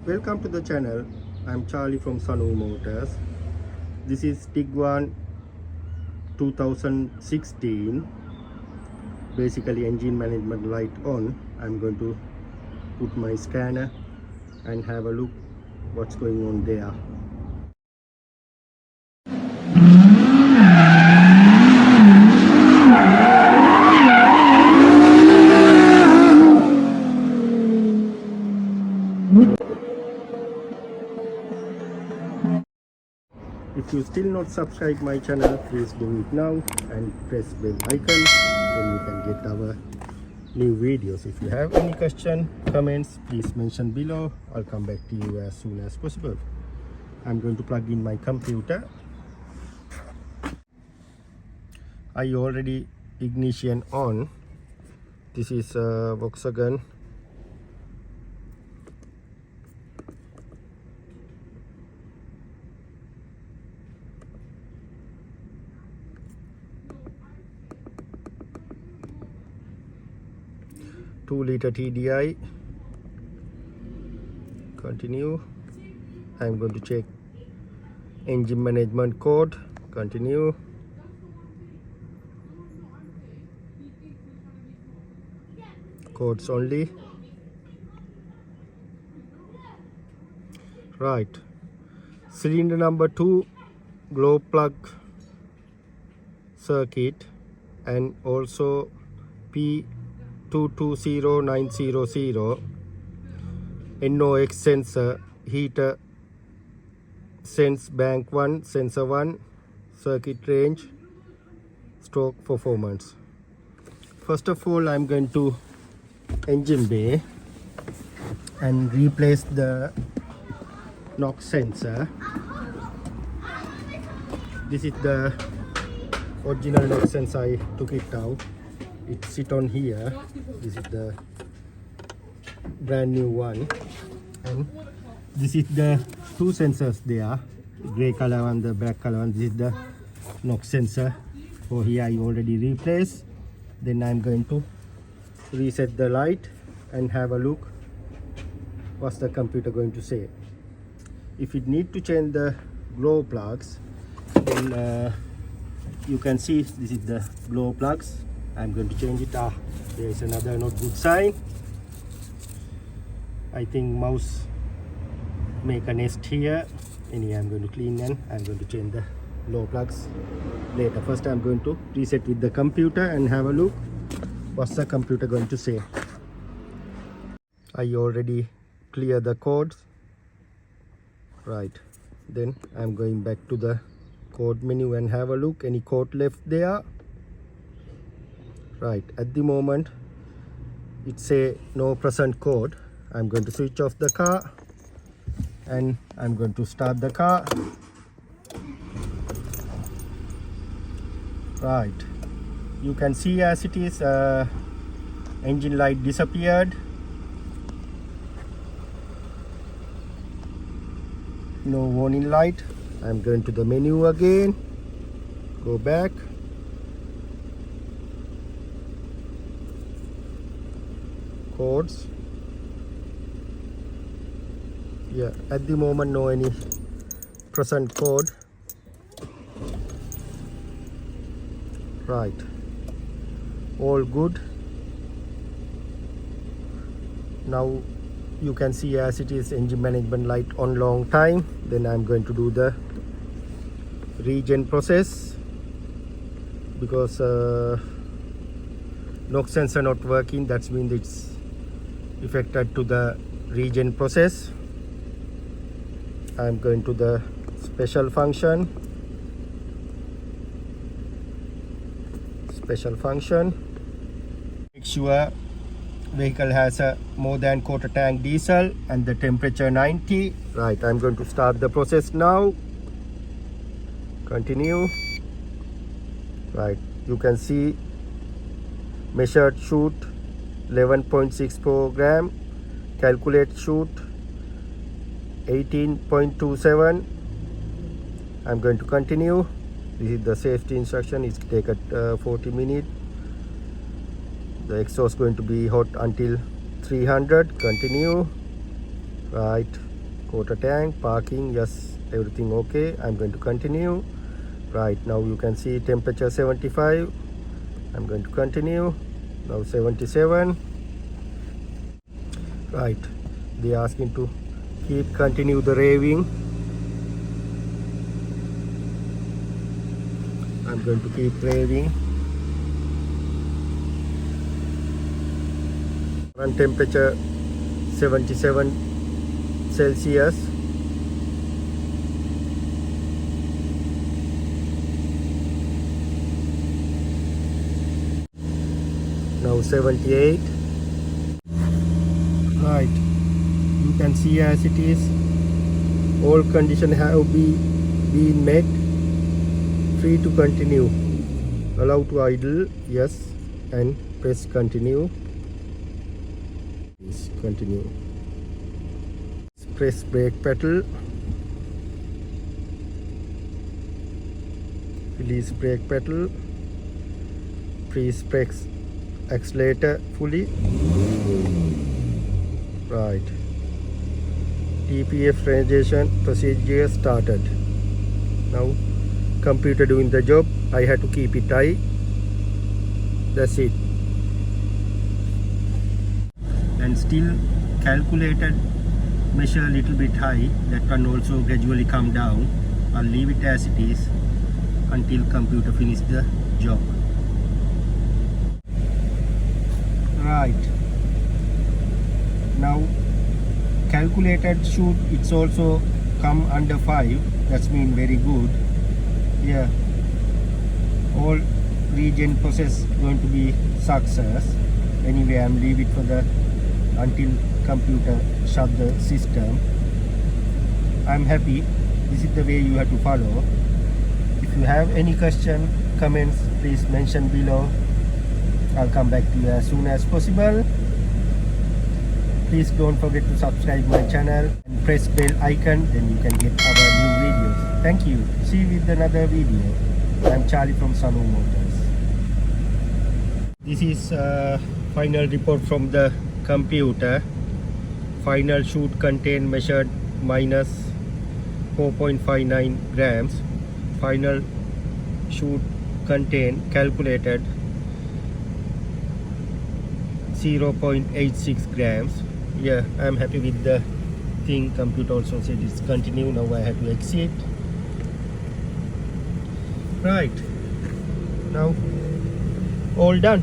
Welcome to the channel. I'm Charlie from Sanu Motors. This is Tiguan 2016. Basically engine management light on. I'm going to put my scanner and have a look what's going on there. If you still not subscribe my channel, please do it now and press bell icon, then you can get our new videos. If you have any question, comments, please mention below. I'll come back to you as soon as possible. I'm going to plug in my computer. I already ignition on. This is Volkswagen (2-liter) TDI. Continue. I'm going to check engine management code. Continue. Codes only. Right. Cylinder number 2 glow plug circuit and also P220900 NOx Sensor heater sense bank 1 sensor 1 circuit range stroke performance. First of all, I'm going to engine bay and replace the NOx sensor. This is the original NOx sensor. I took it out. It sit on here. This is the brand new one, and this is the two sensors there, gray color and the black color, and this is the NOx sensor. So here I already replaced. Then I'm going to reset the light and have a look what's the computer going to say. If it need to change the glow plugs, then you can see this is the glow plugs. I'm going to change it. There is another not good sign. I think mouse make a nest here. Anyway, I'm going to clean and I'm going to change the glow plugs later. First I'm going to reset with the computer and have a look what's the computer going to say. I already clear the codes. Right, then I'm going back to the code menu and have a look any code left there. Right, at the moment it say no present code. I'm going to switch off the car and I'm going to start the car. Right, you can see as it is engine light disappeared. No warning light. I'm going to the menu again, go back. Codes. Yeah, at the moment no any present code. Right, all good. Now you can see as it is engine management light on long time. Then I'm going to do the regen process because NOx sensor not working. That means it's affected to the regen process. I'm going to the special function. Make sure vehicle has a more than quarter tank diesel and the temperature 90. Right, I'm going to start the process now. Continue. Right, you can see measured shoot 11.64 gram, calculate shoot 18.27. I'm going to continue. This is the safety instruction. It's take at 40 minutes. The exhaust going to be hot until 300. Continue. Right, Quarter tank, parking, yes, everything okay. I'm going to continue. Right, now you can see temperature 75. I'm going to continue. Now 77. Right, they asking to continue the raving. I'm going to keep raving. Current temperature 77 Celsius. Now 78. Right, you can see as it is, all conditions have been met. Free to continue. Allow to idle, yes, and press continue. Yes, continue. Press brake pedal. Release brake pedal. Please press accelerator fully. Right. TPF registration procedure started. Now computer doing the job. I had to keep it high. That's it. And still calculated measure a little bit high. That one also gradually come down. I'll leave it as it is until computer finish the job. Right. Now calculated should it's also come under 5. That's mean very good. Yeah, all regen process going to be success. Anyway, I'm leave it for the until computer shut the system. I'm happy. This is the way you have to follow. If you have any question, comments, please mention below. I'll come back to you as soon as possible. Please don't forget to subscribe my channel and press bell icon, then you can get our new videos. Thank you. See you with another video. I'm Charlie from Sanu Motors. This is final report from the computer. Final chute content measured minus 4.59 grams. Final chute content calculated 0.86 grams. Yeah, I'm happy with the thing. Computer also said it's continue. Now I have to exit. Right, now all done.